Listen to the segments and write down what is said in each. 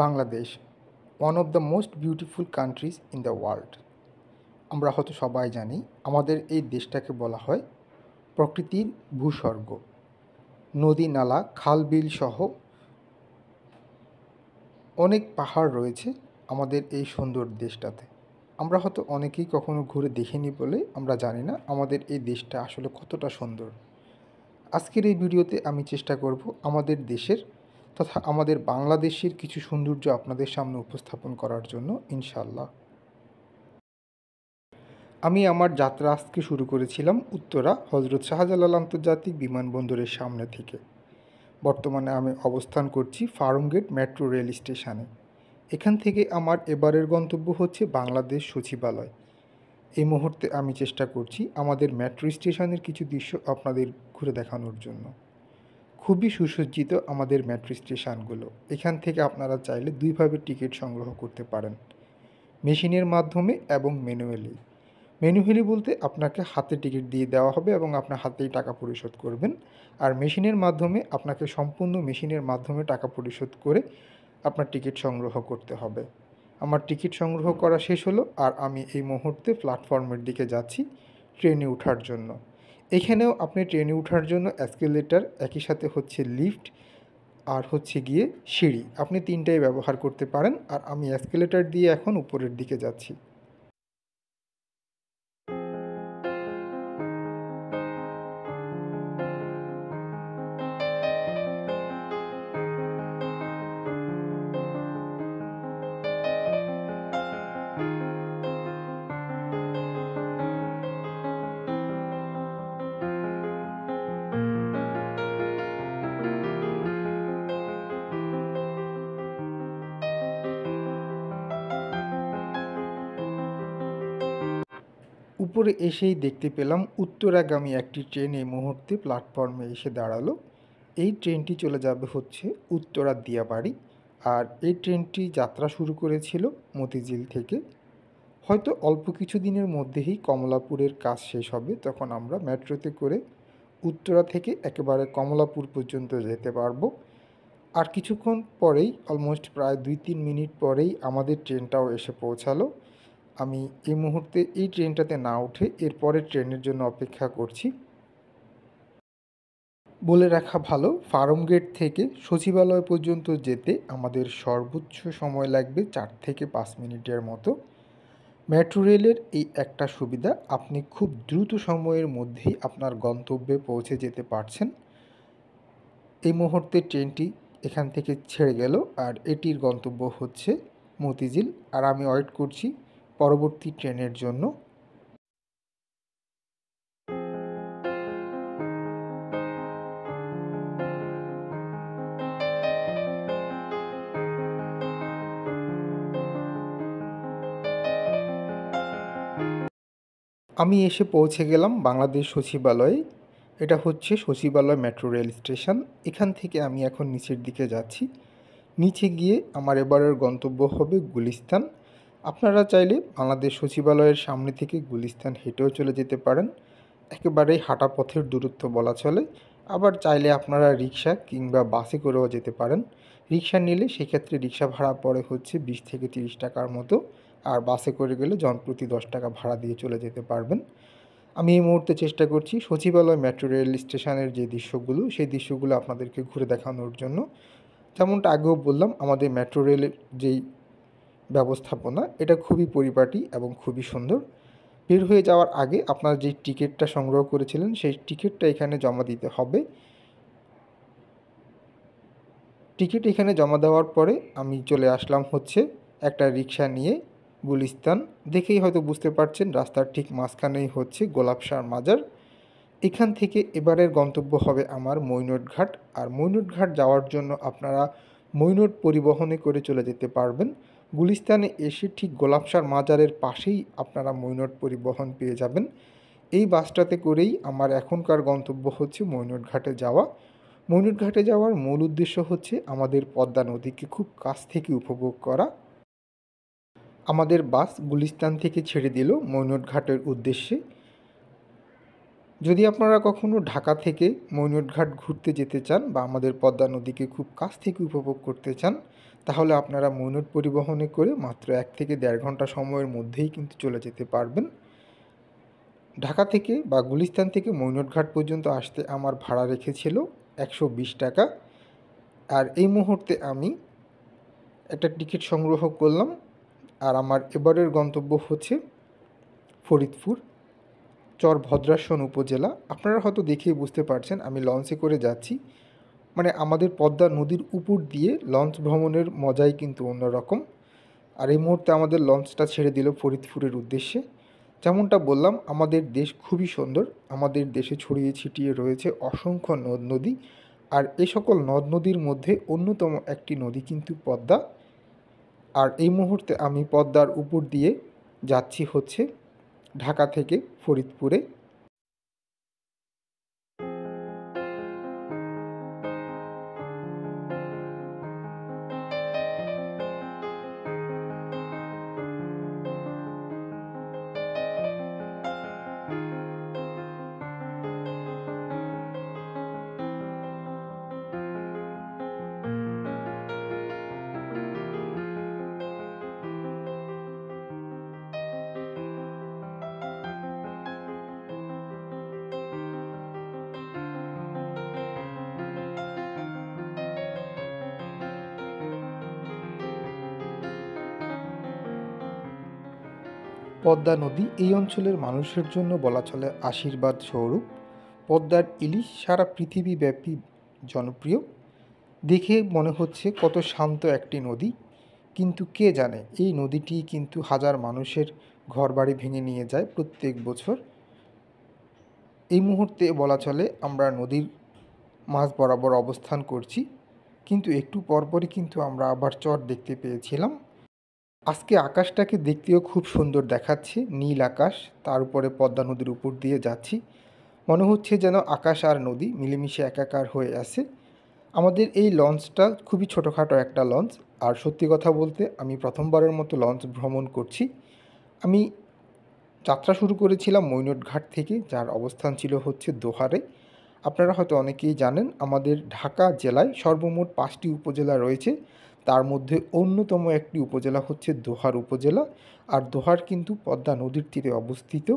Bangladesh one of the most beautiful countries in the world. আমরা হয়তো সবাই জানি আমাদের এই দেশটাকে বলা হয় প্রকৃতির ভূস্বর্গ। নদী নালা খাল বিল সহ অনেক পাহাড় রয়েছে আমাদের এই সুন্দর দেশটাতে। আমরা হয়তো অনেকেই কখনো ঘুরে দেখিনি বলে আমরা জানি না আমাদের এই দেশটা আসলে কতটা সুন্দর। আজকের এই ভিডিওতে আমি চেষ্টা করব আমাদের দেশের তথা আমাদের বাংলাদেশের কিছু সৌন্দর্য আপনাদের সামনে উপস্থাপন করার জন্য, ইনশাআল্লাহ। আমি আমার যাত্রা আজকে শুরু করেছিলাম উত্তরা হজরত শাহজালাল আন্তর্জাতিক বিমানবন্দরের সামনে থেকে। বর্তমানে আমি অবস্থান করছি ফার্মগেট মেট্রো রেল স্টেশনে। এখান থেকে আমার এবারের গন্তব্য হচ্ছে বাংলাদেশ সচিবালয়। এই মুহূর্তে আমি চেষ্টা করছি আমাদের মেট্রো স্টেশনের কিছু দৃশ্য আপনাদের ঘুরে দেখানোর জন্য। খুবই সুসজ্জিত আমাদের মেট্রো স্টেশনগুলো। এখান থেকে আপনারা চাইলে দুইভাবে টিকিট সংগ্রহ করতে পারেন, মেশিনের মাধ্যমে এবং ম্যানুয়ালি বলতে আপনাকে হাতে টিকিট দিয়ে দেওয়া হবে এবং আপনার হাতেই টাকা পরিশোধ করবেন। আর মেশিনের মাধ্যমে আপনাকে সম্পূর্ণ মেশিনের মাধ্যমে টাকা পরিশোধ করে আপনার টিকিট সংগ্রহ করতে হবে। আমার টিকিট সংগ্রহ করা শেষ হলো আর আমি এই মুহূর্তে প্ল্যাটফর্মের দিকে যাচ্ছি ট্রেনে ওঠার জন্য। এখানেও আপনি ট্রেনে ওঠার জন্য এসকেলেটর, একই সাথে হচ্ছে লিফট আর হচ্ছে গিয়ে সিঁড়ি, আপনি তিনটাই ব্যবহার করতে পারেন। আর আমি এসকেলেটর দিয়ে এখন উপরের দিকে যাচ্ছি। উপরে এসেই দেখতে পেলাম উত্তরাগামী একটি ট্রেন এই মুহূর্তে প্ল্যাটফর্মে এসে দাঁড়ালো। এই ট্রেনটি চলে যাবে হচ্ছে উত্তরা দিয়াবাড়ি। আর এই ট্রেনটি যাত্রা শুরু করেছিল মতিঝিল থেকে। হয়তো অল্প কিছু দিনের মধ্যেই কমলাপুরের কাজ শেষ হবে, তখন আমরা মেট্রোতে করে উত্তরা থেকে একেবারে কমলাপুর পর্যন্ত যেতে পারবো। আর কিছুক্ষণ পরেই, অলমোস্ট প্রায় 2-3 মিনিট পরেই আমাদের ট্রেনটাও এসে পৌঁছালো। আমি এই মুহূর্তে এই ট্রেনটাতে না উঠে এর পরের ট্রেনের জন্য অপেক্ষা করছি। বলে রাখা ভালো, ফার্মগেট থেকে সচিবালয় পর্যন্ত যেতে আমাদের সর্বোচ্চ সময় লাগবে 4 থেকে 5 মিনিটের মতো। মেট্রো রেলের এই একটা সুবিধা, আপনি খুব দ্রুত সময়ের মধ্যেই আপনার গন্তব্যে পৌঁছে যেতে পারছেন। এই মুহূর্তে ট্রেনটি এখান থেকে ছেড়ে গেল আর এটির গন্তব্য হচ্ছে মতিঝিল। আর আমি ওয়েট করছি পরবর্তী ট্রেনের জন্য। আমি এসে পৌঁছে গেলাম বাংলাদেশ সচিবালয়ে। এটা হচ্ছে সচিবালয় মেট্রো রেল স্টেশন। এখান থেকে আমি এখন নিচের দিকে যাচ্ছি। নিচে গিয়ে আমার এবারের গন্তব্য হবে গুলিস্তান। আপনারা চাইলে বাংলাদেশ সচিবালয়ের সামনে থেকে গুলিস্তান হেঁটেও চলে যেতে পারেন, একেবারেই হাঁটা পথের দূরত্ব বলা চলে। আবার চাইলে আপনারা রিক্সা কিংবা বাসে করেও যেতে পারেন। রিক্সা নিলে সেক্ষেত্রে রিক্সা ভাড়া পড়ে হচ্ছে 20 থেকে 30 টাকার মতো, আর বাসে করে গেলে জনপ্রতি 10 টাকা ভাড়া দিয়ে চলে যেতে পারবেন। আমি এই মুহূর্তে চেষ্টা করছি সচিবালয় মেট্রো রেল স্টেশনের যে দৃশ্যগুলো, সেই দৃশ্যগুলো আপনাদেরকে ঘুরে দেখানোর জন্য। যেমনটা আগেও বললাম, আমাদের মেট্রো রেলের যেই ব্যবস্থাপনা, এটা খুবই পরিপাটি এবং খুবই সুন্দর। বের হয়ে যাওয়ার আগে আপনার যে টিকিটটা সংগ্রহ করেছিলেন সেই টিকিটটা এখানে জমা দিতে হবে। টিকিট এখানে জমা দেওয়ার পরে আমি চলে আসলাম হচ্ছে একটা রিক্সা নিয়ে গুলিস্তান। দেখেই হয়তো বুঝতে পারছেন রাস্তার ঠিক মাঝখানেই হচ্ছে গোলাপসার মাজার। এখান থেকে এবারের গন্তব্য হবে আমার মৈনট ঘাট। আর মৈনট ঘাট যাওয়ার জন্য আপনারা মৈনট পরিবহনে করে চলে যেতে পারবেন। গুলিস্তানে এসে ঠিক গোলাপসার মাজারের পাশেই আপনারা মৈনট পরিবহন পেয়ে যাবেন। এই বাসটাতে করেই আমার এখনকার গন্তব্য হচ্ছে মৈনট ঘাটে যাওয়া। মৈনট ঘাটে যাওয়ার মূল উদ্দেশ্য হচ্ছে আমাদের পদ্মা নদীকে খুব কাছ থেকে উপভোগ করা। আমাদের বাস গুলিস্তান থেকে ছেড়ে দিল মৈনট ঘাটের উদ্দেশ্যে। যদি আপনারা কখনও ঢাকা থেকে মৈনটঘাট ঘুরতে যেতে চান বা আমাদের পদ্মা নদীকে খুব কাছ থেকে উপভোগ করতে চান, তাহলে আপনারা মৈনট পরিবহনে করে মাত্র 1 থেকে 1.5 ঘন্টা সময়ের মধ্যেই কিন্তু চলে যেতে পারবেন। ঢাকা থেকে বা গুলিস্তান থেকে মৈনটঘাট পর্যন্ত আসতে আমার ভাড়া রেখেছিল 120 টাকা। আর এই মুহূর্তে আমি একটা টিকিট সংগ্রহ করলাম। আর আমার এবারের গন্তব্য হচ্ছে ফরিদপুর, চর ভদ্রাসন উপজেলা। আপনারা হয়তো দেখেই বুঝতে পারছেন আমি লঞ্চে করে যাচ্ছি। মানে আমাদের পদ্মা নদীর উপর দিয়ে লঞ্চ ভ্রমণের মজাই কিন্তু অন্যরকম। আর এই মুহূর্তে আমাদের লঞ্চটা ছেড়ে দিল ফরিদপুরের উদ্দেশ্যে। যেমনটা বললাম, আমাদের দেশ খুবই সুন্দর। আমাদের দেশে ছড়িয়ে ছিটিয়ে রয়েছে অসংখ্য নদ নদী। আর এই সকল নদ নদীর মধ্যে অন্যতম একটি নদী কিন্তু পদ্মা। আর এই মুহূর্তে আমি পদ্মার উপর দিয়ে যাচ্ছি হচ্ছে ঢাকা থেকে ফরিদপুরে। পদ্মা নদী এই অঞ্চলের মানুষের জন্য বলা চলে আশীর্বাদ স্বরূপ। পদ্মার ইলিশ সারা পৃথিবীব্যাপী জনপ্রিয়। দেখে মনে হচ্ছে কত শান্ত একটি নদী, কিন্তু কে জানে এই নদীটি কিন্তু হাজার মানুষের ঘরবাড়ি ভেঙে নিয়ে যায় প্রত্যেক বছর। এই মুহূর্তে বলা চলে আমরা নদীর মাঝ বরাবর অবস্থান করছি, কিন্তু একটু পরপরই কিন্তু আমরা আবার চর দেখতে পেয়েছিলাম। আজকে আকাশটাকে দেখতেও খুব সুন্দর দেখাচ্ছে, নীল আকাশ, তার উপরে পদ্মা নদীর উপর দিয়ে যাচ্ছি। মনে হচ্ছে যেন আকাশ আর নদী মিলেমিশে একাকার হয়ে আছে। আমাদের এই লঞ্চটা খুবই ছোটোখাটো একটা লঞ্চ। আর সত্যি কথা বলতে আমি প্রথমবারের মতো লঞ্চ ভ্রমণ করছি। আমি যাত্রা শুরু করেছিলাম মৈনটঘাট থেকে, যার অবস্থান ছিল হচ্ছে দোহারে। আপনারা হয়তো অনেকেই জানেন আমাদের ঢাকা জেলায় সর্বমোট 5টি উপজেলা রয়েছে। তার মধ্যে অন্যতম একটি উপজেলা হচ্ছে দোহার উপজেলা। আর দোহার কিন্তু পদ্মা নদীর তীরে অবস্থিত।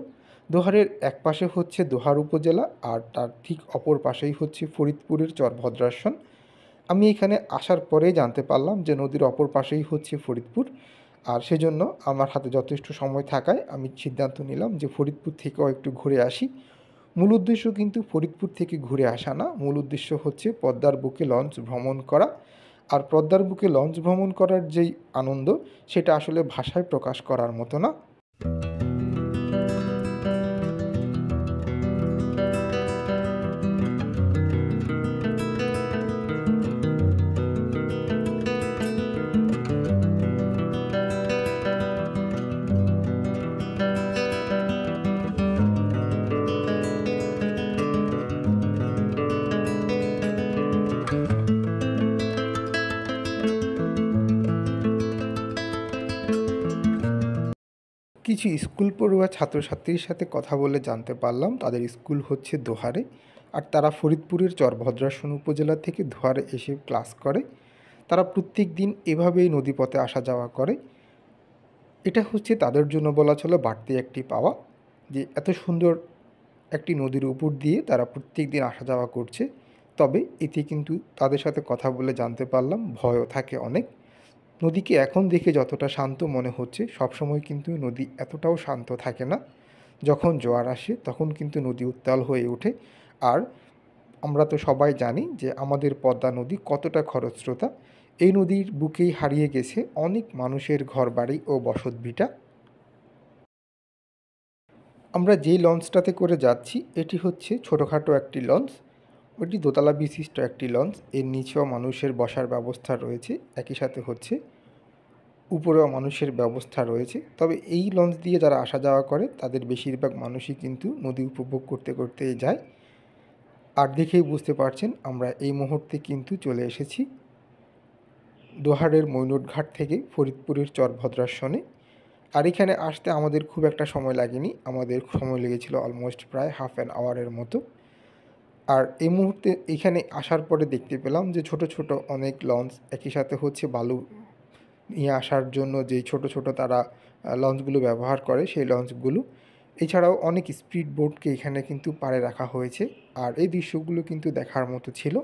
দোহারের এক পাশে হচ্ছে দোহার উপজেলা, আর তার ঠিক অপর পাশেই হচ্ছে ফরিদপুরের চর ভদ্রাসন। আমি এখানে আসার পরেই জানতে পারলাম যে নদীর অপর পাশেই হচ্ছে ফরিদপুর। আর সেজন্য আমার হাতে যথেষ্ট সময় থাকায় আমি সিদ্ধান্ত নিলাম যে ফরিদপুর থেকেও একটু ঘুরে আসি। মূল উদ্দেশ্য কিন্তু ফরিদপুর থেকে ঘুরে আসা না, মূল উদ্দেশ্য হচ্ছে পদ্মার বুকে লঞ্চ ভ্রমণ করা। আর পদ্মার বুকে লঞ্চ ভ্রমণ করার যেই আনন্দ, সেটা আসলে ভাষায় প্রকাশ করার মতো না। কিছু স্কুল পড়ুয়া ছাত্রছাত্রীর সাথে কথা বলে জানতে পারলাম তাদের স্কুল হচ্ছে দোহারে। আর তারা ফরিদপুরের চর ভদ্রাসন উপজেলা থেকে দোহারে এসে ক্লাস করে। তারা প্রত্যেক দিন এভাবেই নদীপথে আসা যাওয়া করে। এটা হচ্ছে তাদের জন্য বলা চলে বাড়তি একটি পাওয়া, যে এত সুন্দর একটি নদীর উপর দিয়ে তারা প্রত্যেক দিন আসা যাওয়া করছে। তবে এতে কিন্তু তাদের সাথে কথা বলে জানতে পারলাম ভয়ও থাকে অনেক। নদীকে এখন দেখে যতটা শান্ত মনে হচ্ছে, সবসময় কিন্তু নদী এতটাও শান্ত থাকে না। যখন জোয়ার আসে তখন কিন্তু নদী উত্তাল হয়ে ওঠে। আর আমরা তো সবাই জানি যে আমাদের পদ্মা নদী কতটা খরস্রোতা। এই নদীর বুকেই হারিয়ে গেছে অনেক মানুষের ঘরবাড়ি ও বসতভিটা। আমরা যেই লঞ্চটাতে করে যাচ্ছি এটি হচ্ছে ছোটোখাটো একটি লঞ্চ। ওটি দোতলা বিশিষ্ট একটি লঞ্চ। এর নিচেও মানুষের বসার ব্যবস্থা রয়েছে, একই সাথে হচ্ছে উপরেও মানুষের ব্যবস্থা রয়েছে। তবে এই লঞ্চ দিয়ে যারা আসা যাওয়া করে তাদের বেশিরভাগ মানুষই কিন্তু নদী উপভোগ করতে করতেই যায়। আর দেখেই বুঝতে পারছেন আমরা এই মুহূর্তে কিন্তু চলে এসেছি দোহারের মৈনটঘাট থেকে ফরিদপুরের চর ভদ্রাসনে। আর এখানে আসতে আমাদের খুব একটা সময় লাগেনি, আমাদের সময় লেগেছিল অলমোস্ট প্রায় হাফ অ্যান আওয়ারের মতো। আর এই মুহূর্তে এখানে আসার পরে দেখতে পেলাম যে ছোট ছোট অনেক লঞ্চ একই সাথে হচ্ছে বালু নিয়ে আসার জন্য যেই ছোট ছোট তারা লঞ্চগুলো ব্যবহার করে সেই লঞ্চগুলো। এছাড়াও অনেক স্পিড বোটকে এখানে কিন্তু পাড়ে রাখা হয়েছে, আর এই দৃশ্যগুলো কিন্তু দেখার মতো ছিল।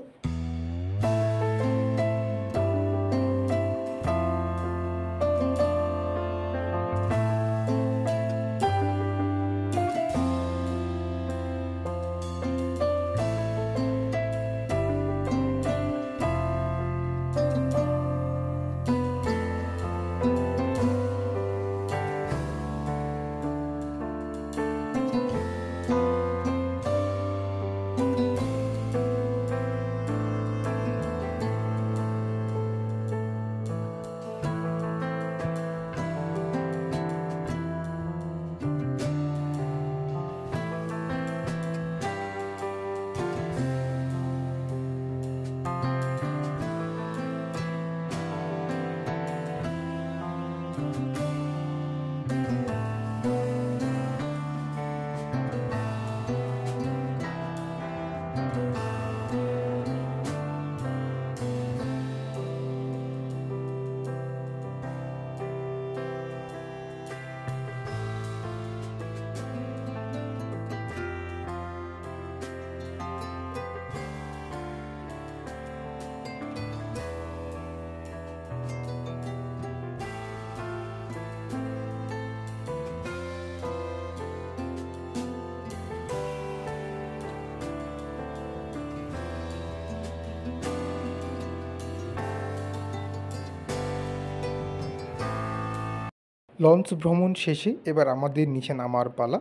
লঞ্চ ভ্রমণ শেষে এবার আমাদের নিচে নামার পালা।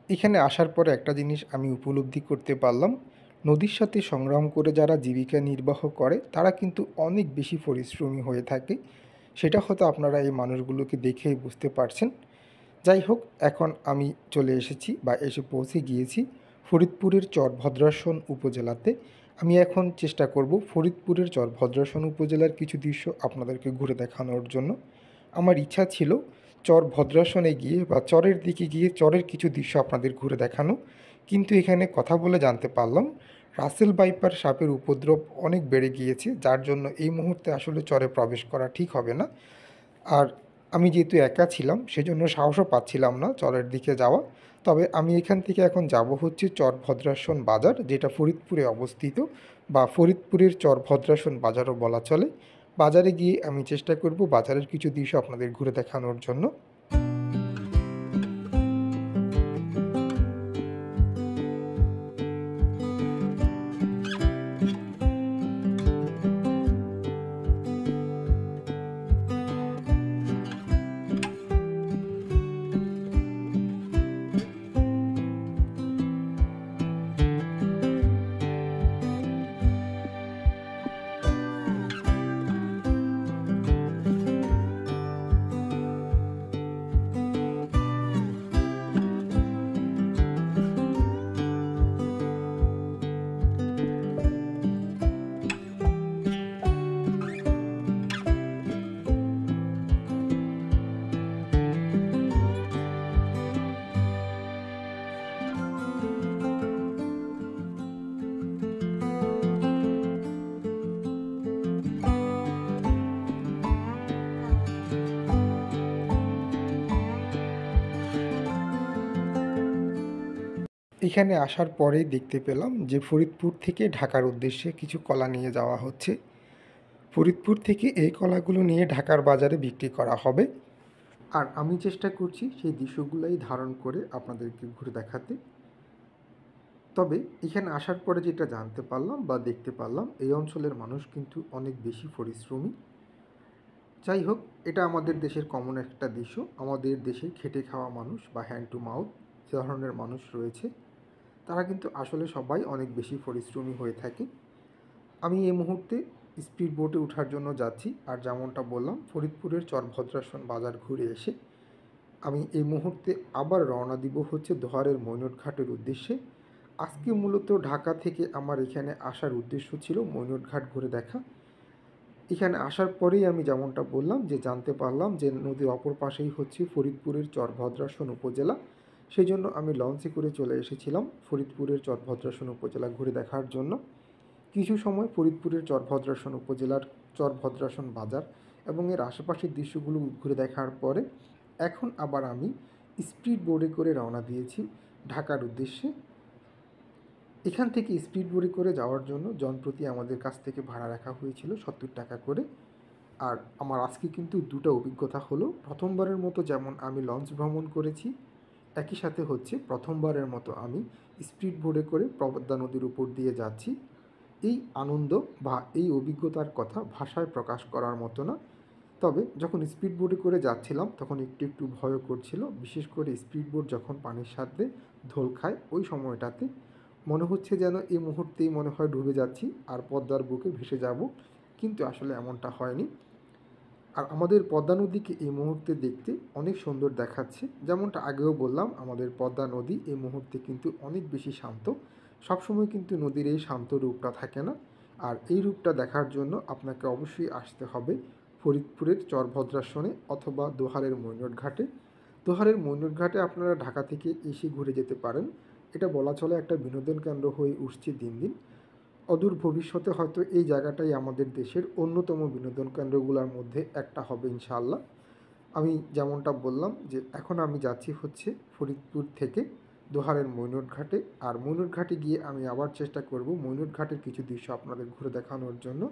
এখানে আসার পরে একটা জিনিস আমি উপলব্ধি করতে পারলাম, নদীর সাথে সংগ্রাম করে যারা জীবিকা নির্বাহ করে তারা কিন্তু অনেক বেশি পরিশ্রমী হয়ে থাকে। সেটা হয়তো আপনারা এই মানুষগুলোকে দেখেই বুঝতে পারছেন। যাই হোক, এখন আমি চলে এসেছি বা এসে পৌঁছে গিয়েছি ফরিদপুরের চরভদ্রাসন উপজেলাতে। আমি এখন চেষ্টা করব ফরিদপুরের চরভদ্রাসন উপজেলার কিছু দৃশ্য আপনাদেরকে ঘুরে দেখানোর জন্য। আমার ইচ্ছা ছিল চর ভদ্রাসনে গিয়ে বা চরের দিকে গিয়ে চরের কিছু দৃশ্য আপনাদের ঘুরে দেখানো, কিন্তু এখানে কথা বলে জানতে পারলাম রাসেল ভাইপার সাপের উপদ্রব অনেক বেড়ে গিয়েছে, যার জন্য এই মুহূর্তে আসলে চরে প্রবেশ করা ঠিক হবে না। আর আমি যেহেতু একা ছিলাম সেজন্য সাহসও পাচ্ছিলাম না চরের দিকে যাওয়া। তবে আমি এখান থেকে এখন যাব হচ্ছে চর ভদ্রাসন বাজার, যেটা ফরিদপুরে অবস্থিত, বা ফরিদপুরের চর ভদ্রাসন বাজারও বলা চলে। বাজারে গিয়ে আমি চেষ্টা করব বাজারের কিছু দৃশ্য আপনাদের ঘুরে দেখানোর জন্য। এখানে আসার পরেই দেখতে পেলাম যে ফরিদপুর থেকে ঢাকার উদ্দেশ্যে কিছু কলা নিয়ে যাওয়া হচ্ছে। ফরিদপুর থেকে এই কলাগুলো নিয়ে ঢাকার বাজারে বিক্রি করা হবে। আর আমি চেষ্টা করছি সেই দৃশ্যগুলোই ধারণ করে আপনাদেরকে ঘুরে দেখাতে। তবে এখানে আসার পরে যেটা জানতে পারলাম বা দেখতে পারলাম, এই অঞ্চলের মানুষ কিন্তু অনেক বেশি পরিশ্রমী। যাই হোক, এটা আমাদের দেশের কমন একটা দৃশ্য। আমাদের দেশে খেটে খাওয়া মানুষ বা হ্যান্ড টু মাউথ যে ধরনের মানুষ রয়েছে তারা কিন্তু আসলে সবাই অনেক বেশি পরিশ্রমী হয়ে থাকে। আমি এই মুহূর্তে স্পিড বোটে ওঠার জন্য যাচ্ছি। আর যেমনটা বললাম, ফরিদপুরের চরভদ্রাসন বাজার ঘুরে এসে আমি এই মুহূর্তে আবার রওনা দিব হচ্ছে দোহারের মৈনটঘাটের উদ্দেশ্যে। আজকে মূলত ঢাকা থেকে আমার এখানে আসার উদ্দেশ্য ছিল মৈনটঘাট ঘুরে দেখা। এখানে আসার পরেই আমি যেমনটা বললাম যে জানতে পারলাম যে নদীর অপর পাশেই হচ্ছে ফরিদপুরের চরভদ্রাসন উপজেলা। সেই জন্য আমি লঞ্চে করে চলে এসেছিলাম ফরিদপুরের চরভদ্রাসন উপজেলা ঘুরে দেখার জন্য। কিছু সময় ফরিদপুরের চরভদ্রাসন উপজেলার চরভদ্রাসন বাজার এবং এর আশেপাশের দৃশ্যগুলো ঘুরে দেখার পরে এখন আবার আমি স্পিড বোটে করে রওনা দিয়েছি ঢাকার উদ্দেশ্যে। এখান থেকে স্পিড বোটে করে যাওয়ার জন্য জনপ্রতি আমাদের কাছ থেকে ভাড়া রাখা হয়েছিল 70 টাকা করে। আর আমার আজকে কিন্তু দুটো অভিজ্ঞতা হলো। প্রথমবারের মতো যেমন আমি লঞ্চ ভ্রমণ করেছি, একই সাথে হচ্ছে প্রথমবারের মতো আমি স্পিড বোটে করে পদ্মা নদীর উপর দিয়ে যাচ্ছি। এই আনন্দ বা এই অভিজ্ঞতার কথা ভাষায় প্রকাশ করার মতো না। তবে যখন স্পিড বোটে করে যাচ্ছিলাম তখন একটু একটু ভয়ও করছিল, বিশেষ করে স্পিড বোট যখন পানির সাথে ধোল খায় ওই সময়টাতে মনে হচ্ছে যেন এই মুহূর্তেই মনে হয় ডুবে যাচ্ছি আর পদ্মার বুকে ভেসে যাব, কিন্তু আসলে এমনটা হয়নি। আর আমাদের পদ্মা নদীকে এই মুহূর্তে দেখতে অনেক সুন্দর দেখাচ্ছে। যেমনটা আগেও বললাম, আমাদের পদ্মা নদী এই মুহূর্তে কিন্তু অনেক বেশি শান্ত। সবসময় কিন্তু নদীর এই শান্ত রূপটা থাকে না। আর এই রূপটা দেখার জন্য আপনাকে অবশ্যই আসতে হবে ফরিদপুরের চরভদ্রাসনে অথবা দোহারের মৈনট ঘাটে। দোহারের মৈনট ঘাটে আপনারা ঢাকা থেকে এসে ঘুরে যেতে পারেন। এটা বলা চলে একটা বিনোদন কেন্দ্র হয়ে উঠছে দিন দিন। অদূর ভবিষ্যতে হয়তো এই জায়গাটাই আমাদের দেশের অন্যতম বিনোদন কেন্দ্রগুলোর মধ্যে একটা হবে ইনশাআল্লাহ। আমি যেমনটা বললাম যে এখন আমি যাচ্ছি হচ্ছে ফরিদপুর থেকে দোহারের মৈনট ঘাটে। আর মৈনট ঘাটে গিয়ে আমি আবার চেষ্টা করব মৈনট ঘাটের কিছু দৃশ্য আপনাদের ঘুরে দেখানোর জন্য।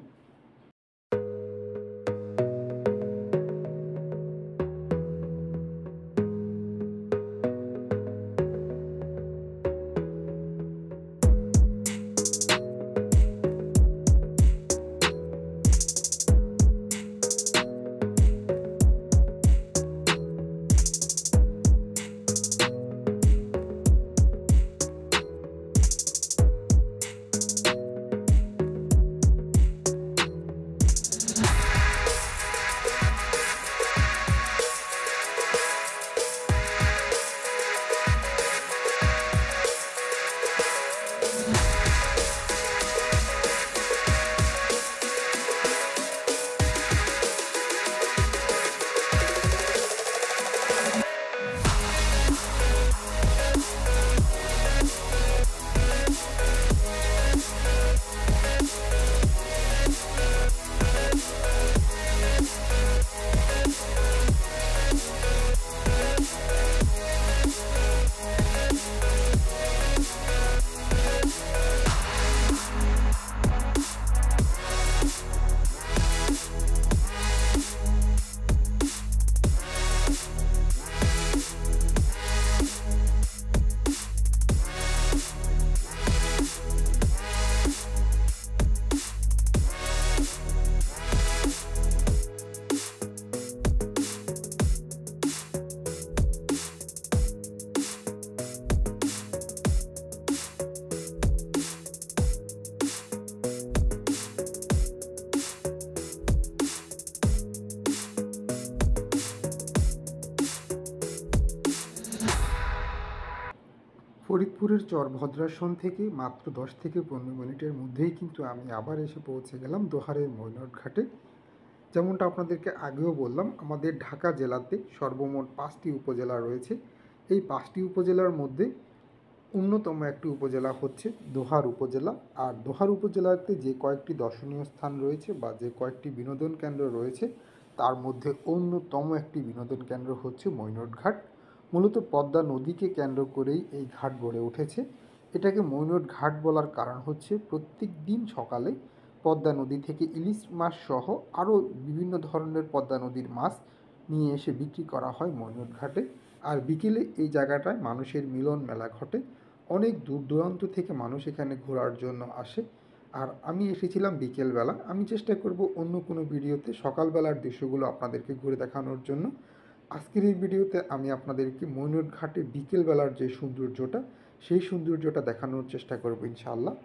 ফরিদপুরের চরভদ্রাসন থেকে মাত্র 10 থেকে 15 মিনিটের মধ্যেই কিন্তু আমি আবার এসে পৌঁছে গেলাম দোহারের মৈনট ঘাটে। যেমনটা আপনাদেরকে আগেও বললাম, আমাদের ঢাকা জেলাতে সর্বমোট 5টি উপজেলা রয়েছে। এই 5টি উপজেলার মধ্যে অন্যতম একটি উপজেলা হচ্ছে দোহার উপজেলা। আর দোহার উপজেলাতে যে কয়েকটি দর্শনীয় স্থান রয়েছে বা যে কয়েকটি বিনোদন কেন্দ্র রয়েছে তার মধ্যে অন্যতম একটি বিনোদন কেন্দ্র হচ্ছে মৈনট ঘাট। মূলত পদ্মা নদীকে কেন্দ্র করেই এই ঘাট গড়ে উঠেছে। এটাকে মৈনট ঘাট বলার কারণ হচ্ছে প্রত্যেক দিন সকালে পদ্মা নদী থেকে ইলিশ মাছ সহ আরও বিভিন্ন ধরনের পদ্মা নদীর মাছ নিয়ে এসে বিক্রি করা হয় মৈনট ঘাটে। আর বিকেলে এই জায়গাটায় মানুষের মিলন মেলা ঘটে। অনেক দূর দূরান্ত থেকে মানুষ এখানে ঘোরার জন্য আসে। আর আমি এসেছিলাম বিকেলবেলা। আমি চেষ্টা করব অন্য কোনো ভিডিওতে সকালবেলার দৃশ্যগুলো আপনাদেরকে ঘুরে দেখানোর জন্য। আজকের এই ভিডিওতে আমি আপনাদেরকে মৈনট ঘাটে বিকেলবেলার যে সৌন্দর্যটা সেই সৌন্দর্যটা দেখানোর চেষ্টা করব ইনশাআল্লাহ।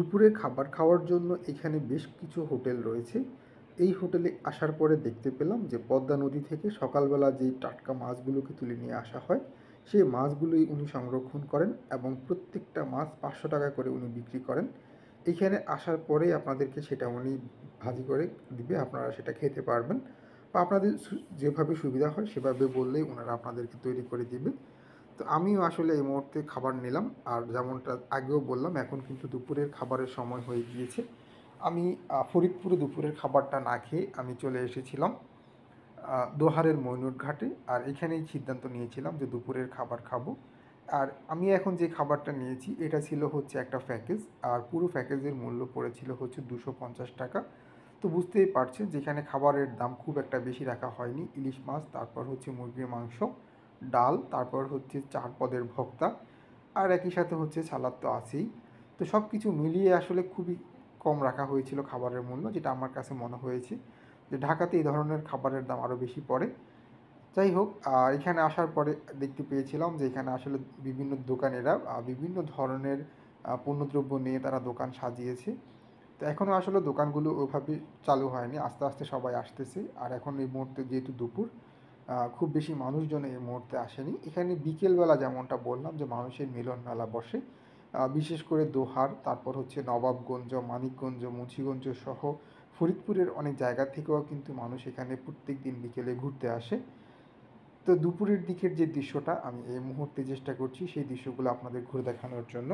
দুপুরে খাবার খাওয়ার জন্য এখানে বেশ কিছু হোটেল রয়েছে। এই হোটেলে আসার পরে দেখতে পেলাম যে পদ্মা নদী থেকে সকালবেলা যেই টাটকা মাছগুলোকে তুলে নিয়ে আসা হয়, সেই মাছগুলোই উনি সংরক্ষণ করেন এবং প্রত্যেকটা মাছ 500 টাকা করে উনি বিক্রি করেন। এখানে আসার পরেই আপনাদেরকে সেটা উনি ভাজি করে দিবে, আপনারা সেটা খেতে পারবেন বা আপনাদের যেভাবে সুবিধা হয় সেভাবে বললেই ওনারা আপনাদেরকে তৈরি করে দিবে। তো আমিও আসলে এই মুহূর্তে খাবার নিলাম। আর যেমনটা আগেও বললাম, এখন কিন্তু দুপুরের খাবারের সময় হয়ে গিয়েছে। আমি ফরিদপুরে দুপুরের খাবারটা না খেয়ে আমি চলে এসেছিলাম দোহারের মইনুর ঘাটে। আর এখানেই সিদ্ধান্ত নিয়েছিলাম যে দুপুরের খাবার খাবো। আর আমি এখন যে খাবারটা নিয়েছি এটা ছিল হচ্ছে একটা প্যাকেজ, আর পুরো প্যাকেজের মূল্য পড়েছিল হচ্ছে 250 টাকা। তো বুঝতেই পারছেন যেখানে খাবারের দাম খুব একটা বেশি রাখা হয়নি। ইলিশ মাছ, তারপর হচ্ছে মুরগির মাংস, ডাল, তারপর হচ্ছে 4 পদের ভর্তা, আর একই সাথে হচ্ছে সালাদ তো আছেই। তো সব কিছু মিলিয়ে আসলে খুবই কম রাখা হয়েছিল খাবারের মূল্য, যেটা আমার কাছে মনে হয়েছে যে ঢাকাতে এই ধরনের খাবারের দাম আরও বেশি পড়ে। যাই হোক, এখানে আসার পরে দেখতে পেয়েছিলাম যে এখানে আসলে বিভিন্ন দোকানিরা বিভিন্ন ধরনের পণ্যদ্রব্য নিয়ে তারা দোকান সাজিয়েছে। তো এখনও আসলে দোকানগুলো ওইভাবে চালু হয়নি, আস্তে আস্তে সবাই আসতেছে। আর এখন এই মুহূর্তে যেহেতু দুপুর, খুব বেশি মানুষজন এই মুহূর্তে আসেনি। এখানে বিকেলবেলা যেমনটা বললাম যে মানুষের মিলন মেলা বসে, বিশেষ করে দোহার, তারপর হচ্ছে নবাবগঞ্জ, মানিকগঞ্জ, মুন্সিগঞ্জ সহ ফরিদপুরের অনেক জায়গা থেকেও কিন্তু মানুষ এখানে প্রত্যেক দিন বিকেলে ঘুরতে আসে। তো দুপুরের দিকের যে দৃশ্যটা আমি এই মুহূর্তে চেষ্টা করছি সেই দৃশ্যগুলো আপনাদের ঘুরে দেখানোর জন্য।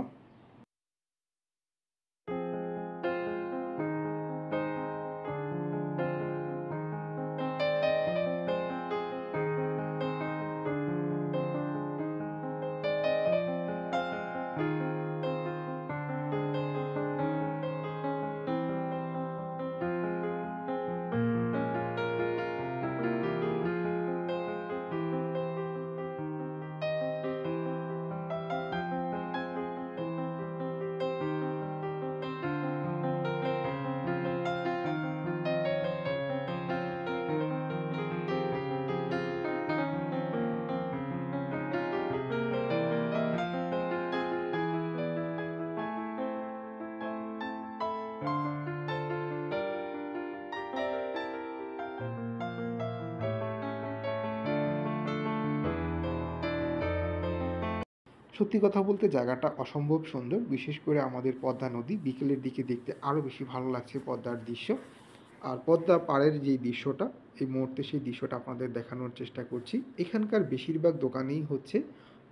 সত্যি কথা বলতে জায়গাটা অসম্ভব সুন্দর, বিশেষ করে আমাদের পদ্মা নদী বিকেলের দিকে দেখতে আরও বেশি ভালো লাগছে পদ্মার দৃশ্য। আর পদ্মা পাড়ের যেই দৃশ্যটা এই মুহূর্তে, সেই দৃশ্যটা আপনাদের দেখানোর চেষ্টা করছি। এখানকার বেশিরভাগ দোকানেই হচ্ছে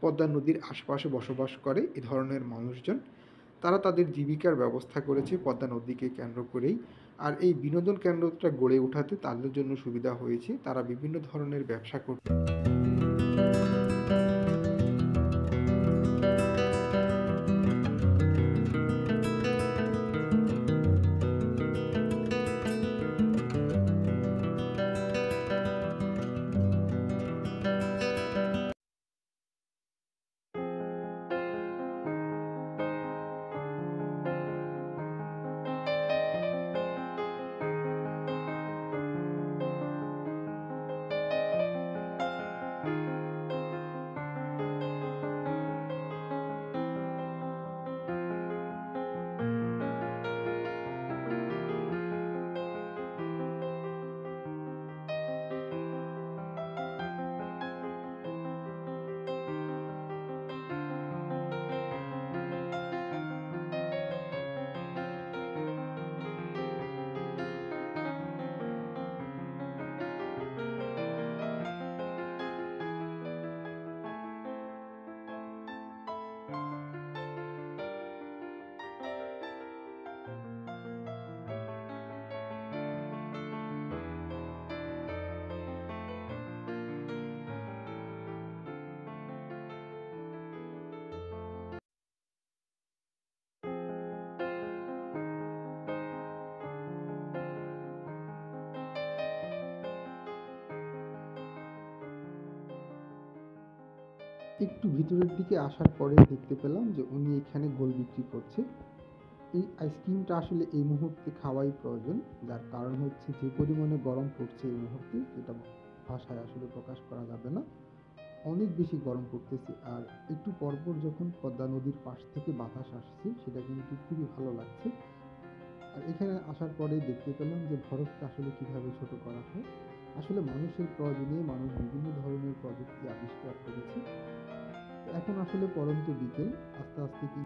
পদ্মা নদীর আশপাশে বসবাস করে এ ধরনের মানুষজন। তারা তাদের জীবিকার ব্যবস্থা করেছে পদ্মা নদীকে কেন্দ্র করেই। আর এই বিনোদন কেন্দ্রটা গড়ে ওঠাতে তাদের জন্য সুবিধা হয়েছে, তারা বিভিন্ন ধরনের ব্যবসা করতে। একটু ভিতরের দিকে আসার পরে দেখতে পেলাম যে উনি এখানে গোল বিক্রি করছে। এই আইসক্রিমটা আসলে এই মুহূর্তে খাওয়াই প্রয়োজন, যার কারণ হচ্ছে যে পরিমাণে গরম পড়ছে এই মুহূর্তে, যেটা ভাষায় আসলে প্রকাশ করা যাবে না। অনেক বেশি গরম পড়তেছে, আর একটু পরপর যখন পদ্মা নদীর পাশ থেকে বাতাস আসছে সেটা কিন্তু খুবই ভালো লাগছে। আর এখানে আসার পরেই দেখতে পেলাম যে বরফকে আসলে কিভাবে ছোট করা হয়। আসলে মানুষের প্রয়োজনে মানুষ বিভিন্ন ধরনের প্রযুক্তি আবিষ্কার করেছে। তো এখন আসলে পড়ন্ত বিকেল, আস্তে আস্তে কি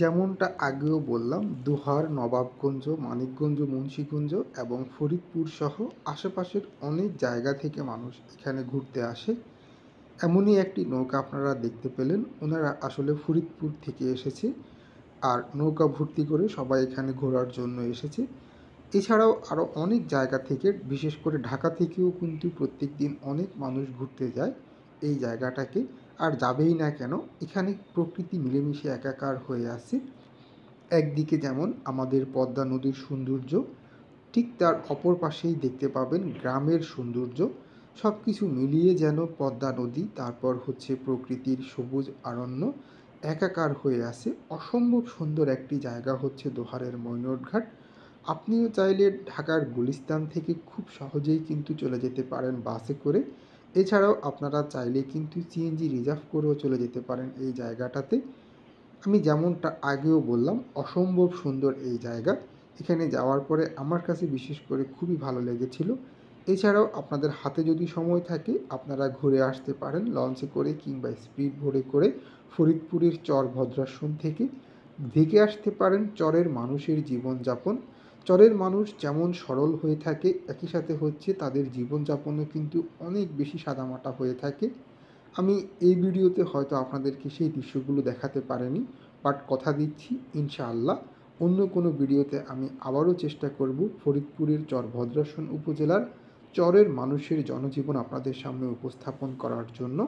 যেমনটা আগেও বললাম, দোহার, নবাবগঞ্জ, মানিকগঞ্জ, মুন্সিগঞ্জ এবং ফরিদপুর সহ আশেপাশের অনেক জায়গা থেকে মানুষ এখানে ঘুরতে আসে। এমনই একটি নৌকা আপনারা দেখতে পেলেন, ওনারা আসলে ফরিদপুর থেকে এসেছে আর নৌকা ভর্তি করে সবাই এখানে ঘোরার জন্য এসেছে। এছাড়াও আরও অনেক জায়গা থেকে, বিশেষ করে ঢাকা থেকেও কিন্তু প্রত্যেক দিন অনেক মানুষ ঘুরতে যায় এই জায়গাটাকে। আর যাবেই না কেন, এখানে প্রকৃতি মিলেমিশে একাকার হয়ে আছে। একদিকে যেমন আমাদের পদ্মা নদীর সৌন্দর্য, ঠিক তার অপর পাশেই দেখতে পাবেন গ্রামের সৌন্দর্য। সব কিছু মিলিয়ে যেন পদ্মা নদী, তারপর হচ্ছে প্রকৃতির সবুজ অরণ্য একাকার হয়ে আছে। অসম্ভব সুন্দর একটি জায়গা হচ্ছে দোহারের মৈনটঘাট। আপনিও চাইলে ঢাকার গুলিস্তান থেকে খুব সহজেই কিন্তু চলে যেতে পারেন বাসে করে। এছাড়াও আপনারা চাইলে কিন্তু সিএনজি রিজার্ভ করেও চলে যেতে পারেন এই জায়গাটাতে। আমি যেমনটা আগেও বললাম, অসম্ভব সুন্দর এই জায়গা। এখানে যাওয়ার পরে আমার কাছে বিশেষ করে খুবই ভালো লেগেছিল। এছাড়াও আপনাদের হাতে যদি সময় থাকে আপনারা ঘুরে আসতে পারেন লঞ্চে করে কিংবা স্পিড বোটে করে ফরিদপুরের চর ভদ্রাশ্রম থেকে। দেখে আসতে পারেন চরের মানুষের জীবনযাপন। চরের মানুষ যেমন সরল হয়ে থাকে, একই সাথে হচ্ছে তাদের জীবনযাপনও কিন্তু অনেক বেশি সাদামাটা হয়ে থাকে। আমি এই ভিডিওতে হয়তো আপনাদেরকে সেই দৃশ্যগুলো দেখাতে পারিনি, বাট কথা দিচ্ছি ইনশাআল্লাহ অন্য কোনো ভিডিওতে আমি আবারও চেষ্টা করব ফরিদপুরের চর ভদ্রাসন উপজেলার চরের মানুষের জনজীবন আপনাদের সামনে উপস্থাপন করার জন্য।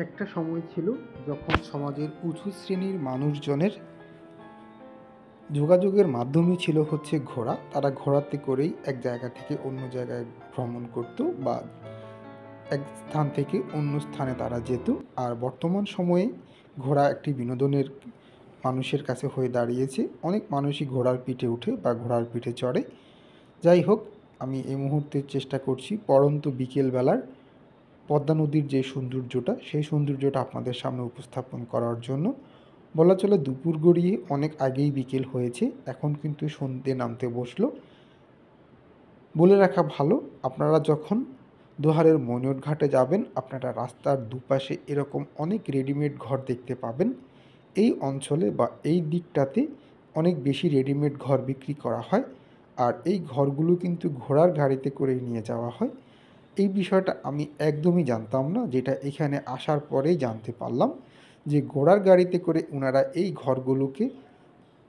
একটা সময় ছিল যখন সমাজের উঁচু শ্রেণীর মানুষজনের যোগাযোগের মাধ্যমই ছিল হচ্ছে ঘোড়া। তারা ঘোড়াতে করেই এক জায়গা থেকে অন্য জায়গায় ভ্রমণ করত বা এক স্থান থেকে অন্য স্থানে তারা যেত। আর বর্তমান সময়ে ঘোড়া একটি বিনোদনের মানুষের কাছে হয়ে দাঁড়িয়েছে। অনেক মানুষই ঘোড়ার পিঠে উঠে বা ঘোড়ার পিঠে চড়ে। যাই হোক, আমি এই মুহূর্তে চেষ্টা করছি পড়ন্ত বিকেলবেলার পদ্মা নদীর যে সৌন্দর্যটা, সেই সৌন্দর্যটা আপনাদের সামনে উপস্থাপন করার জন্য। বলা চলে দুপুর গড়িয়ে অনেক আগেই বিকেল হয়েছে, এখন কিন্তু সন্ধ্যে নামতে বসলো। বলে রাখা ভালো, আপনারা যখন দোহারের মৈনট ঘাটে যাবেন, আপনারা রাস্তার দুপাশে এরকম অনেক রেডিমেড ঘর দেখতে পাবেন। এই অঞ্চলে বা এই দিকটাতে অনেক বেশি রেডিমেড ঘর বিক্রি করা হয়, আর এই ঘরগুলো কিন্তু ঘোড়ার গাড়িতে করেই নিয়ে যাওয়া হয়। এই বিষয়টা আমি একদমই জানতাম না, যেটা এখানে আসার পরেই জানতে পারলাম যে ঘোড়ার গাড়িতে করে ওনারা এই ঘরগুলোকে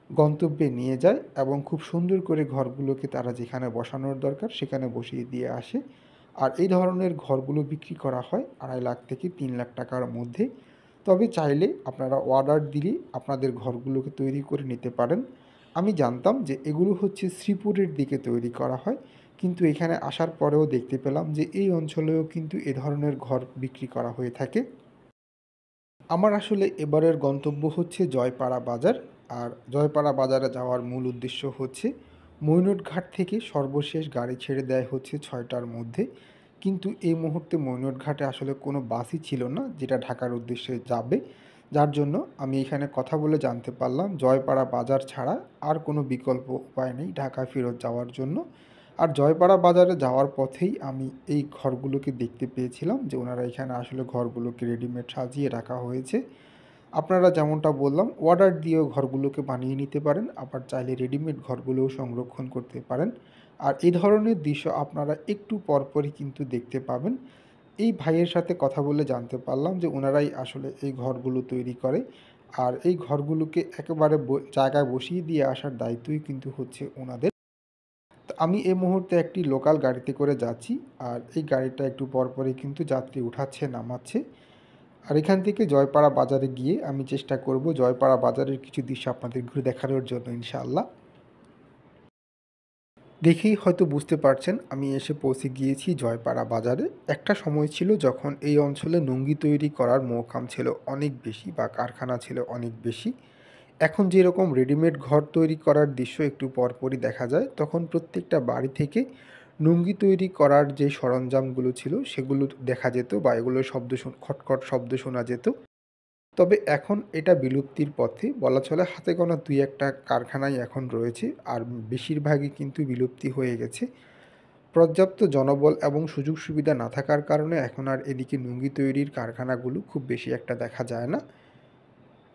গন্তব্যে নিয়ে যায় এবং খুব সুন্দর করে ঘরগুলোকে তারা যেখানে বসানোর দরকার সেখানে বসিয়ে দিয়ে আসে। আর এই ধরনের ঘরগুলো বিক্রি করা হয় 2.5 লাখ থেকে 3 লাখ টাকার মধ্যে। তবে চাইলে আপনারা অর্ডার দিলে আপনাদের ঘরগুলোকে তৈরি করে নিতে পারেন। আমি জানতাম যে এগুলো হচ্ছে শ্রীপুরের দিকে তৈরি করা হয়, কিন্তু এখানে আসার পরেও দেখতে পেলাম যে এই অঞ্চলেও কিন্তু এ ধরনের ঘর বিক্রি করা হয়ে থাকে। আমার আসলে এবারের গন্তব্য হচ্ছে জয়পাড়া বাজার। আর জয়পাড়া বাজারে যাওয়ার মূল উদ্দেশ্য হচ্ছে মৈনট ঘাট থেকে সর্বশেষ গাড়ি ছেড়ে দেয় হচ্ছে 6টার মধ্যে। কিন্তু এই মুহূর্তে মৈনট ঘাটে আসলে কোনো বাসই ছিল না যেটা ঢাকার উদ্দেশ্যে যাবে। যার জন্য আমি এখানে কথা বলে জানতে পারলাম জয়পাড়া বাজার ছাড়া আর কোনো বিকল্প উপায় নেই ঢাকা ফেরত যাওয়ার জন্য। আর জয়পাড়া বাজারে যাওয়ার পথেই আমি এই ঘরগুলোকে দেখতে পেয়েছিলাম যে ওনারা এখানে আসলে ঘরগুলোকে রেডিমেড সাজিয়ে রাখা হয়েছে। আপনারা যেমনটা বললাম অর্ডার দিয়েও ঘরগুলোকে বানিয়ে নিতে পারেন, আবার চাইলে রেডিমেড ঘরগুলোও সংরক্ষণ করতে পারেন। আর এই ধরনের দৃশ্য আপনারা একটু পরপরই কিন্তু দেখতে পাবেন। এই ভাইয়ের সাথে কথা বলে জানতে পারলাম যে ওনারাই আসলে এই ঘরগুলো তৈরি করে। আর এই ঘরগুলোকে একেবারে জায়গায় বসিয়ে দিয়ে আসার দায়িত্বই কিন্তু হচ্ছে ওনাদের। তো আমি এই মুহূর্তে একটি লোকাল গাড়িতে করে যাচ্ছি, আর এই গাড়িটা একটু পরপরই কিন্তু যাত্রী উঠাচ্ছে নামাচ্ছে। আর এখান থেকে জয়পাড়া বাজারে গিয়ে আমি চেষ্টা করব জয়পাড়া বাজারের কিছু দৃশ্য আপনাদের ঘুরে দেখানোর জন্য ইনশাআল্লাহ। দেখেই হয়তো বুঝতে পারছেন আমি এসে পৌঁছে গিয়েছি জয়পাড়া বাজারে। একটা সময় ছিল যখন এই অঞ্চলে লুঙ্গি তৈরি করার মৌকাম ছিল অনেক বেশি বা কারখানা ছিল অনেক বেশি। এখন যেরকম রেডিমেড ঘর তৈরি করার দৃশ্য একটু পরপরই দেখা যায়, তখন প্রত্যেকটা বাড়ি থেকে লুঙ্গি তৈরি করার যে সরঞ্জামগুলো ছিল সেগুলো দেখা যেত বা এগুলোর শব্দ খটখট শব্দ শোনা যেত। তবে এখন এটা বিলুপ্তির পথে, বলা চলে হাতে গোনা 2-1টা কারখানাই এখন রয়েছে, আর বেশিরভাগই কিন্তু বিলুপ্তি হয়ে গেছে। পর্যাপ্ত জনবল এবং সুযোগ সুবিধা না থাকার কারণে এখন আর এদিকে লুঙ্গি তৈরির কারখানাগুলো খুব বেশি একটা দেখা যায় না।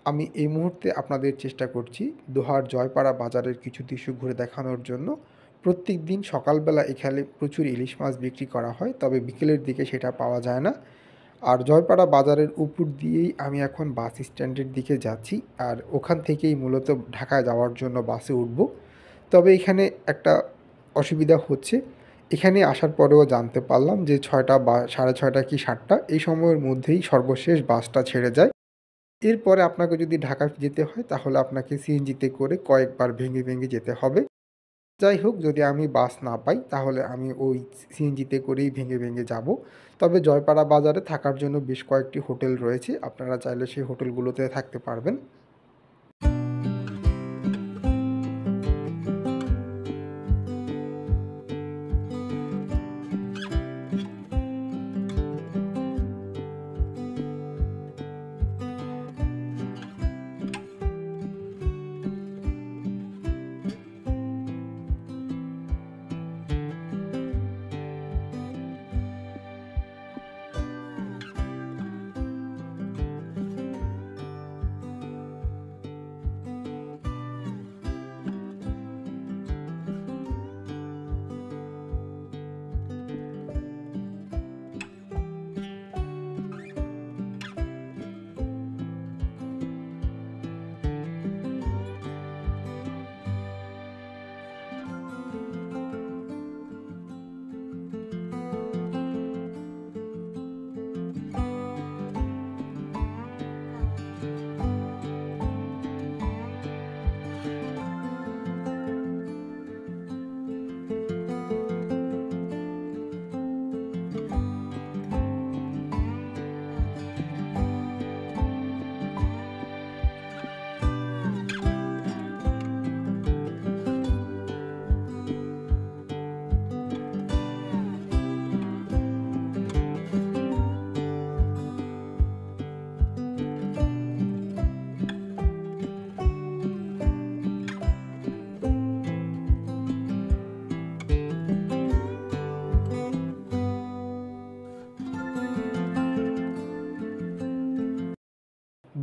আমি এই মুহূর্তে আপনাদের চেষ্টা করছি দোহার জয়পাড়া বাজারের কিছু দৃশ্য ঘুরে দেখানোর জন্য। প্রত্যেক দিন সকালবেলা এখানে প্রচুর ইলিশ মাছ বিক্রি করা হয়, তবে বিকেলের দিকে সেটা পাওয়া যায় না। আর জয়পাড়া বাজারের উপর দিয়েই আমি এখন বাস স্ট্যান্ডের দিকে যাচ্ছি, আর ওখান থেকেই মূলত ঢাকায় যাওয়ার জন্য বাসে উঠব। তবে এখানে একটা অসুবিধা হচ্ছে, এখানে আসার পরেও জানতে পারলাম যে 6টা বা 6:30 কি 7টা এই সময়ের মধ্যেই সর্বশেষ বাসটা ছেড়ে যায়। এরপরে আপনাকে যদি ঢাকা যেতে হয় তাহলে আপনাকে সিএনজিতে করে কয়েকবার ভেঙে ভেঙে যেতে হবে। যাই হোক, যদি আমি বাস না পাই তাহলে আমি ওই সিএনজিতে করেই ভেঙে ভেঙে যাব। তবে জয়পাড়া বাজারে থাকার জন্য বেশ কয়েকটি হোটেল রয়েছে, আপনারা চাইলে সেই হোটেলগুলোতে থাকতে পারবেন।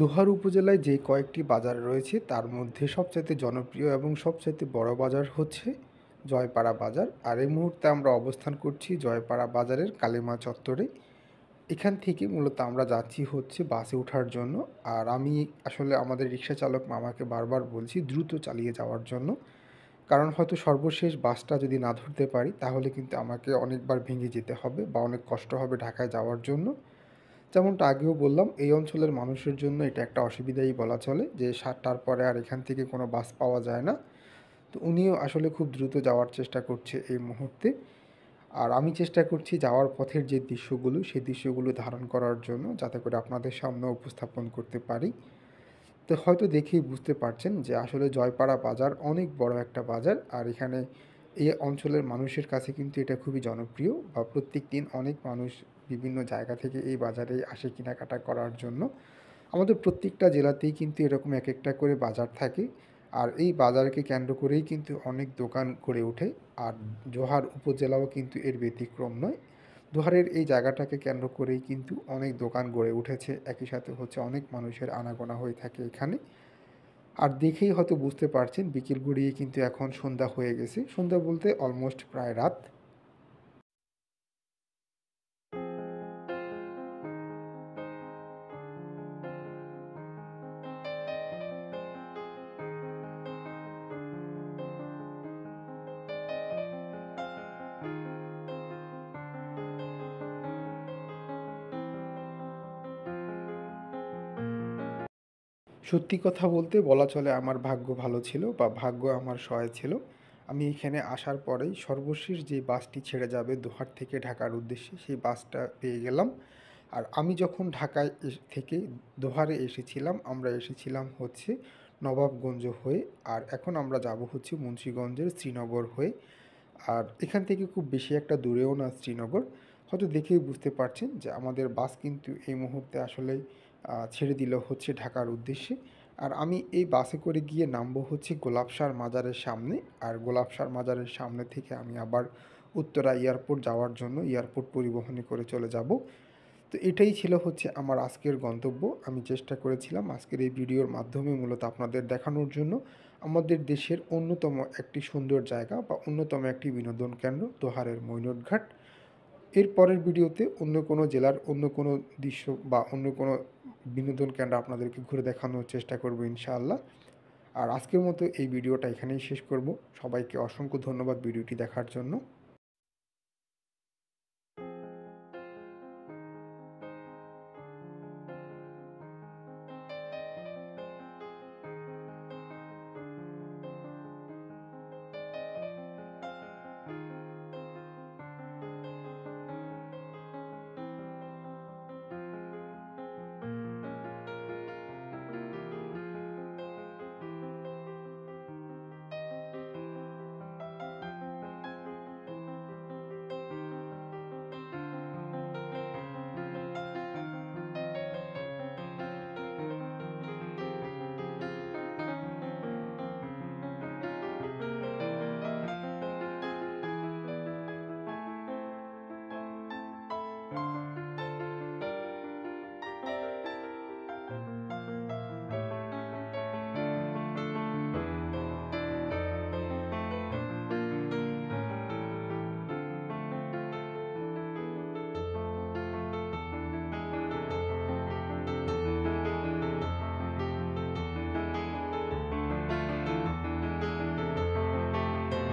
দোহার উপজেলায় যে কয়েকটি বাজার রয়েছে তার মধ্যে সবচাইতে জনপ্রিয় এবং সবচাইতে বড় বাজার হচ্ছে জয়পাড়া বাজার। আর এই মুহূর্তে আমরা অবস্থান করছি জয়পাড়া বাজারের কালীমা চত্বরে। এখান থেকে মূলত আমরা যাচ্ছি হচ্ছে বাসে ওঠার জন্য। আর আমি আসলে আমাদের রিক্সা চালক মামাকে বারবার বলছি দ্রুত চালিয়ে যাওয়ার জন্য। কারণ হয়তো সর্বশেষ বাসটা যদি না ধরতে পারি তাহলে কিন্তু আমাকে অনেকবার ভেঙে যেতে হবে বা অনেক কষ্ট হবে ঢাকায় যাওয়ার জন্য। যেমনটা আগেও বললাম, এই অঞ্চলের মানুষের জন্য এটা একটা অসুবিধাই বলা চলে যে ৭টার পরে আর এখান থেকে কোনো বাস পাওয়া যায় না। তো উনিও আসলে খুব দ্রুত যাওয়ার চেষ্টা করছে এই মুহূর্তে। আর আমি চেষ্টা করছি যাওয়ার পথের যে দৃশ্যগুলো সেই দৃশ্যগুলো ধারণ করার জন্য, যাতে করে আপনাদের সামনে উপস্থাপন করতে পারি। তো হয়তো দেখেই বুঝতে পারছেন যে আসলে জয়পাড়া বাজার অনেক বড় একটা বাজার। আর এখানে এই অঞ্চলের মানুষের কাছে কিন্তু এটা খুবই জনপ্রিয়, বা প্রত্যেক দিন অনেক মানুষ বিভিন্ন জায়গা থেকে এই বাজারে আসে কেনাকাটা করার জন্য। আমাদের প্রত্যেকটা জেলাতেই কিন্তু এরকম এক একটা করে বাজার থাকে। আর এই বাজারকে কেন্দ্র করেই কিন্তু অনেক দোকান গড়ে ওঠে। আর জোহার উপজেলাও কিন্তু এর ব্যতিক্রম নয়। দোহারের এই জায়গাটাকে কেন্দ্র করেই কিন্তু অনেক দোকান গড়ে উঠেছে, একই সাথে হচ্ছে অনেক মানুষের আনাগোনা হয়ে থাকে এখানে। আর দেখেই হয়তো বুঝতে পারছেন বিকেল গড়িয়ে কিন্তু এখন সন্ধ্যা হয়ে গেছে, সন্ধ্যা বলতে অলমোস্ট প্রায় রাত। সত্যি কথা বলতে বলা চলে আমার ভাগ্য ভালো ছিল, বা ভাগ্য আমার সহায় ছিল। আমি এখানে আসার পরেই সর্বশেষ যে বাসটি ছেড়ে যাবে দোহার থেকে ঢাকার উদ্দেশ্যে সেই বাসটা পেয়ে গেলাম। আর আমি যখন ঢাকায় থেকে দোহারে এসেছিলাম, আমরা এসেছিলাম হচ্ছে নবাবগঞ্জ হয়ে। আর এখন আমরা যাব হচ্ছে মুন্সিগঞ্জের শ্রীনগর হয়ে। আর এখান থেকে খুব বেশি একটা দূরেও না শ্রীনগর। হয়তো দেখেই বুঝতে পারছেন যে আমাদের বাস কিন্তু এই মুহূর্তে আসলে ছেড়ে দিল হচ্ছে ঢাকার উদ্দেশ্যে। আর আমি এই বাসে করে গিয়ে নামবো হচ্ছে গোলাপসার মাজারের সামনে। আর গোলাপসার মাজারের সামনে থেকে আমি আবার উত্তরা এয়ারপোর্ট যাওয়ার জন্য এয়ারপোর্ট পরিবহনে করে চলে যাব। তো এটাই ছিল হচ্ছে আমার আজকের গন্তব্য। আমি চেষ্টা করেছিলাম আজকের এই ভিডিওর মাধ্যমে মূলত আপনাদের দেখানোর জন্য আমাদের দেশের অন্যতম একটি সুন্দর জায়গা বা অন্যতম একটি বিনোদন কেন্দ্র দোহারের মৈনট ঘাট। এর পরের ভিডিওতে অন্য কোনো জেলার অন্য কোনো দৃশ্য বা অন্য কোনো বিনোদন কেন্দ্র আপনাদেরকে ঘুরে দেখানোর চেষ্টা করব ইনশাআল্লাহ। আর আজকের মতো এই ভিডিওটা এখানেই শেষ করব। সবাইকে অসংখ্য ধন্যবাদ ভিডিওটি দেখার জন্য।